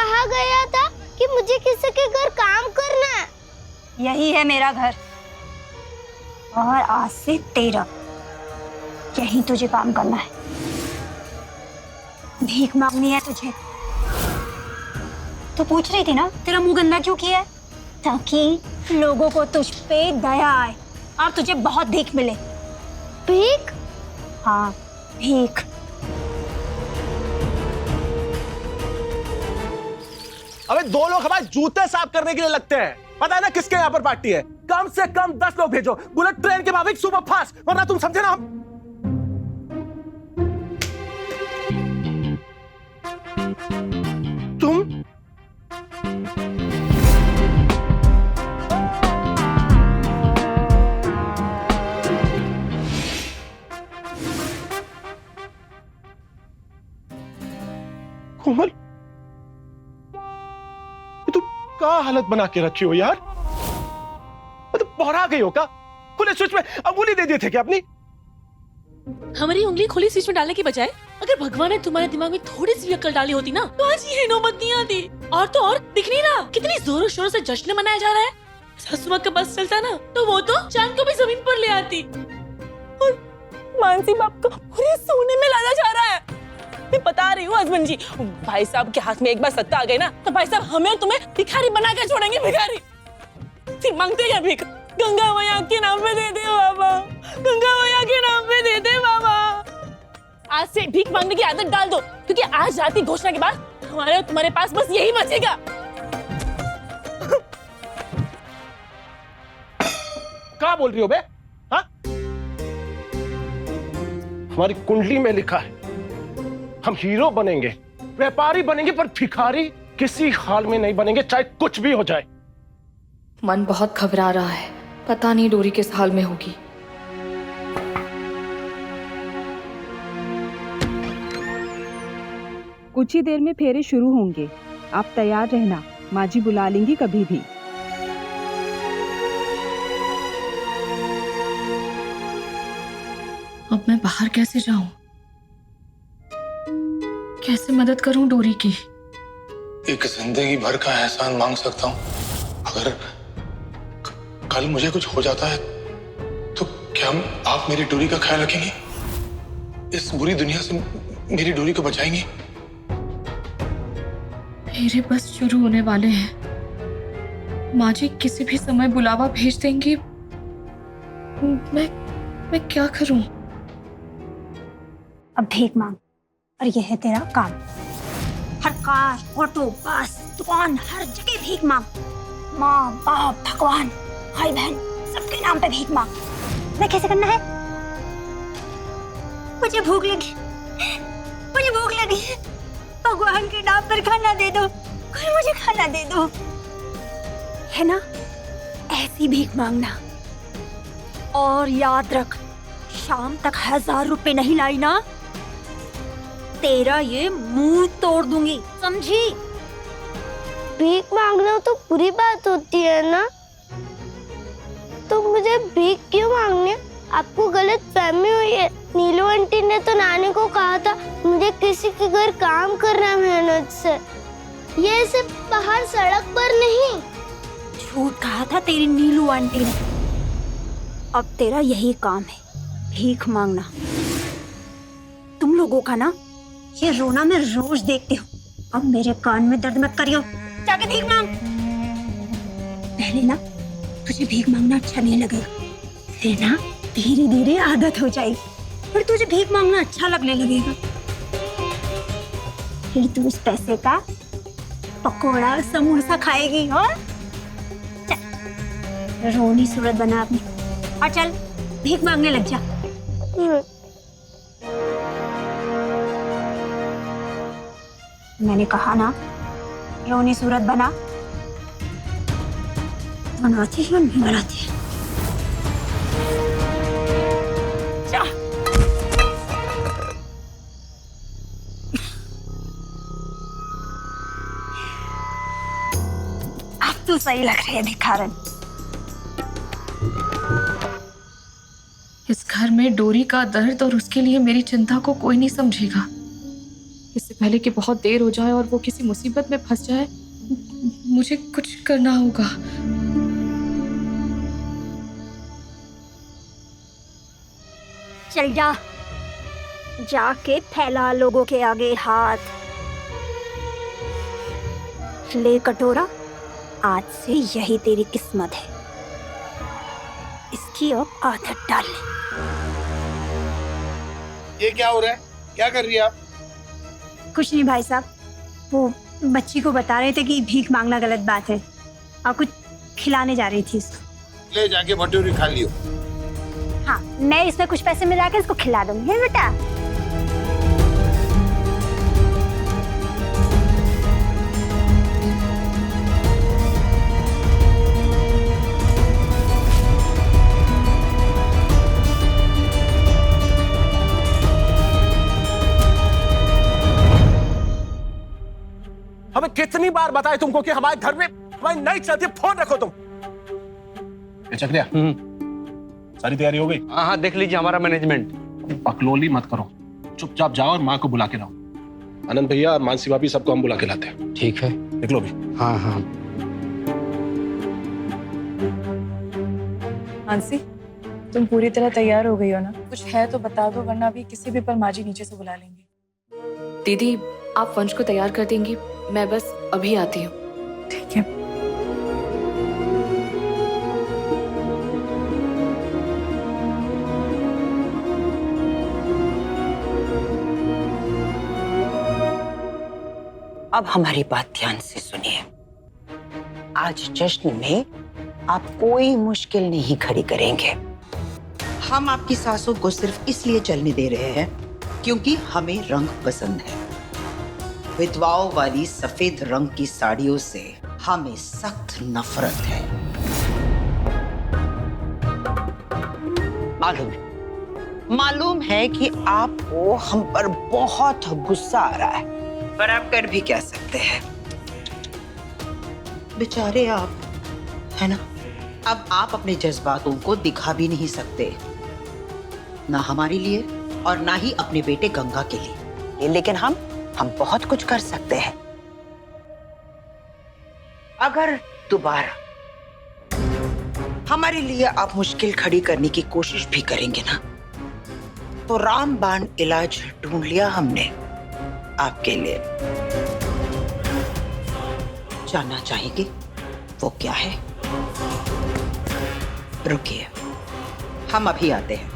कहा गया था कि मुझे किसी के घर काम करना है। यही है मेरा घर और आज से तेरा, यही तुझे काम करना है। भीख मांगनी है तुझे तो पूछ रही थी ना तेरा मुंह गंदा क्यों किया है? ताकि लोगों को तुझ पे दया आए और तुझे बहुत भीख मिले। भीख? हाँ भीख। अबे 2 लोग हमारे जूते साफ करने के लिए लगते हैं। पता है ना किसके यहाँ पर पार्टी है? कम से कम 10 लोग भेजो, बुलेट ट्रेन के भाभी सुपर फास्ट, वरना तुम समझे ना हम। तुम कोमल, तुम क्या हालत बना के रखी हो यार? मतलब बहरा गई हो क्या? खुले स्विच में अंगुली दे दिए थे क्या अपनी? हमारी उंगली खुली स्विच में डालने की बजाय अगर भगवान ने तुम्हारे दिमाग में थोड़ी सी भी अक्ल डाली होती ना तो आज ये नौबत नहीं आती। और तो और दिख नहीं रहा कितनी जोरों शोरों से जश्न मनाया जा रहा है। ससुर का बस चलता ना तो वो तो चांद को भी जमीन पर ले आती। और मानसी बाप को पूरे सोने में लादा जा रहा है। मैं बता रही हूँ हस्बैंड जी, भाई साहब के हाथ में एक बार सत्ता आ गई ना तो भाई साहब हमें तुम्हें भिखारी बना कर छोड़ेंगे। भिखारी फिर मांगते क्या भीख? गंगा मैया के नाम पे दे दे बाबा, गंगा मैया के नाम पे दे दे बाबा। आज से भीख मांगने की आदत डाल दो क्योंकि आज रात की घोषणा के बाद हमारे और तुम्हारे पास बस यही बचेगा। क्या बोल रही हो बे? हाँ? हमारी कुंडली में लिखा है हम हीरो बनेंगे, व्यापारी बनेंगे, पर भिखारी किसी हाल में नहीं बनेंगे, चाहे कुछ भी हो जाए। मन बहुत घबरा रहा है, पता नहीं डोरी किस हाल में होगी। कुछ ही देर में फेरे शुरू होंगे, आप तैयार रहना, माँ जी बुला लेंगी कभी भी। अब मैं बाहर कैसे जाऊं? कैसे मदद करूं डोरी की? एक जिंदगी भर का एहसान मांग सकता हूं। अगर कल मुझे कुछ हो जाता है तो क्या आप मेरी डोरी का ख्याल रखेंगी? इस बुरी दुनिया से मेरी डोरी को बचाएंगी? मेरे बस शुरू होने वाले हैं। माँ जी किसी भी समय बुलावा भेज देंगी। मैं क्या करूं? अब भीख मांग और यह है तेरा काम। हर कार, ऑटो, बस, दुकान, हर जगह भीख मांग। माँ बाप, भगवान, भाई बहन सबके नाम पे भीख मांग। मैं कैसे करना है? मुझे भूख लगी, मुझे भूख लगी। भगवान के नाम पर खाना दे दो, कोई मुझे खाना दे दो। है ना? ऐसी भीख मांगना। और याद रख, शाम तक 1000 रुपए नहीं लाई ना तेरा ये मुंह तोड़ दूंगी, समझी? भीख मांगना तो बुरी बात होती है ना, तो मुझे भीख क्यों मांगने? आपको गलत फहमी हुई है। नीलू आंटी ने तो नानी को कहा था मुझे किसी के घर काम करना है मेहनत से, ये सिर्फ बाहर सड़क पर नहीं। झूठ कहा था तेरी नीलू आंटी ने। अब तेरा यही काम है, भीख मांगना। तुम लोगों का ना ये रोना मैं रोज देखती हूँ। अब मेरे कान में दर्द मत करियो, जाके भीख मांग। पहले ना तुझे भीख मांगना अच्छा नहीं लगेगा, फिर ना धीरे धीरे आदत हो जाएगी, फिर तुझे भीख मांगना अच्छा लगने लगेगा। फिर तू उस पैसे का पकोड़ा समोसा खाएगी। और चल रोनी सूरत बना अपनी और चल भीख मांगने लग जा। मैंने कहा ना रोनी सूरत बना। बनाती है नहीं बनाती है? जा। अब तो सही लग रही है भिखारन। इस घर में डोरी का दर्द और उसके लिए मेरी चिंता को कोई नहीं समझेगा। इससे पहले कि बहुत देर हो जाए और वो किसी मुसीबत में फंस जाए, मुझे कुछ करना होगा। चल जा, जाके फैला लोगों के आगे हाथ। ले कटोरा, आज से यही तेरी किस्मत है। इसकी अब आदत डाल ले। ये क्या हो रहा है? क्या कर रही है आप? कुछ नहीं भाई साहब, वो बच्ची को बता रहे थे कि भीख मांगना गलत बात है और कुछ खिलाने जा रही थी इसको। ले जाके भटूरे खा लियो। हाँ, मैं इसमें कुछ पैसे मिला के इसको खिला दूंगी। है बेटा? हमें कितनी बार बताए तुमको कि हमारे घर में हमारी नहीं चलती, फोन रखो तुम। चक्रिया, सारी तैयारी हो गई? हाँ हाँ, देख लीजिए हमारा मैनेजमेंट। पकलोली मत करो, चुपचाप जाओ और माँ को बुला के लाओ। आनंद भैया और मानसी भाभी सबको हम बुला के लाते हैं। ठीक है, निकलो भी। हाँ हाँ। मानसी, तुम पूरी तरह तैयार हो गई हो ना? कुछ है तो बता दो, वरना अभी किसी भी पल माजी नीचे से बुला लेंगी। दीदी, आप वंश को तैयार कर देंगी, मैं बस अभी आती हूँ। ठीक है। अब हमारी बात ध्यान से सुनिए। आज जश्न में आप कोई मुश्किल नहीं खड़ी करेंगे। हम आपकी सासों को सिर्फ इसलिए चलने दे रहे हैं क्योंकि हमें रंग पसंद है। विधवाओं वाली सफेद रंग की साड़ियों से हमें सख्त नफरत है। मालूम है कि आपको हम पर बहुत गुस्सा आ रहा है, पर आप कर भी क्या सकते हैं? बेचारे आप, है ना? अब आप अपने जज्बातों को दिखा भी नहीं सकते, ना हमारे लिए और ना ही अपने बेटे गंगा के लिए। लेकिन हम बहुत कुछ कर सकते हैं। अगर दोबारा हमारे लिए आप मुश्किल खड़ी करने की कोशिश भी करेंगे ना, तो रामबाण इलाज ढूंढ लिया हमने आपके लिए। जानना चाहेंगे वो क्या है? रुकिए, हम अभी आते हैं।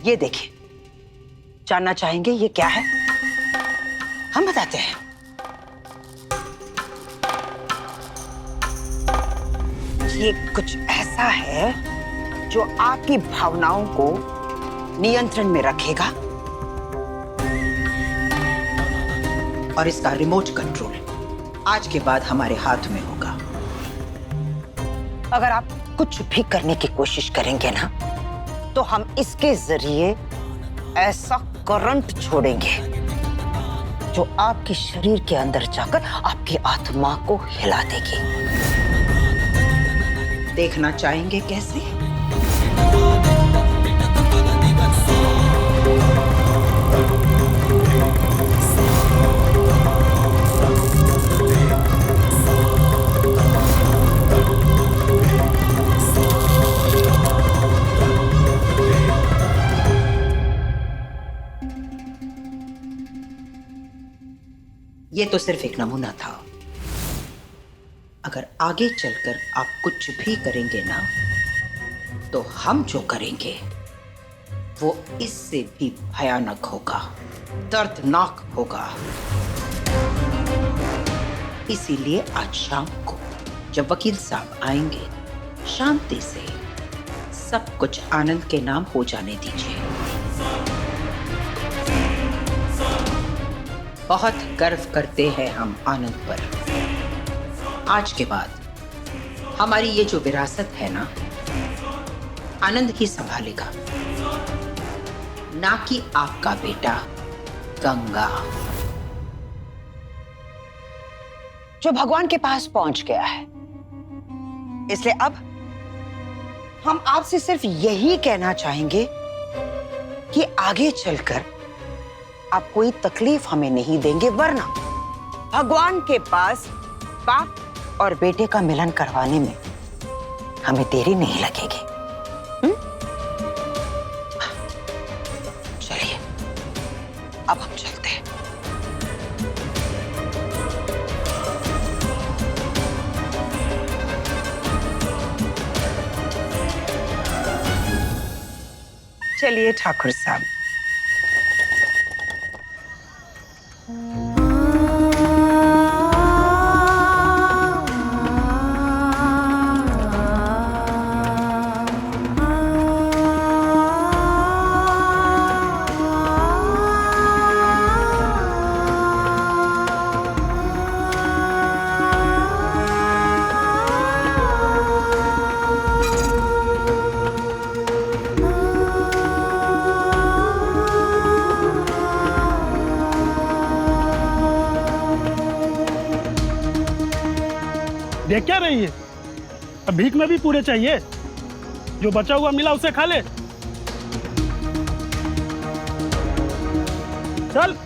ये देखिए, जानना चाहेंगे ये क्या है? हम बताते हैं। ये कुछ ऐसा है जो आपकी भावनाओं को नियंत्रण में रखेगा और इसका रिमोट कंट्रोल आज के बाद हमारे हाथ में होगा। अगर आप कुछ भी करने की कोशिश करेंगे ना, तो हम इसके जरिए ऐसा करंट छोड़ेंगे जो आपके शरीर के अंदर जाकर आपकी आत्मा को हिला देगी। देखना चाहेंगे कैसे? ये तो सिर्फ एक नमूना था। अगर आगे चलकर आप कुछ भी करेंगे ना, तो हम जो करेंगे वो इससे भी भयानक होगा, दर्दनाक होगा। इसीलिए आज शाम को जब वकील साहब आएंगे, शांति से सब कुछ आनंद के नाम हो जाने दीजिए। बहुत गर्व करते हैं हम आनंद पर। आज के बाद हमारी ये जो विरासत है ना, आनंद ही संभालेगा, ना कि आपका बेटा गंगा, जो भगवान के पास पहुंच गया है। इसलिए अब हम आपसे सिर्फ यही कहना चाहेंगे कि आगे चलकर आप कोई तकलीफ हमें नहीं देंगे, वरना भगवान के पास बाप और बेटे का मिलन करवाने में हमें देरी नहीं लगेगी। चलिए अब हम चलते हैं। चलिए ठाकुर साहब। देख क्या रही है? अब भीख में भी पूरे चाहिए? जो बचा हुआ मिला उसे खा ले। चल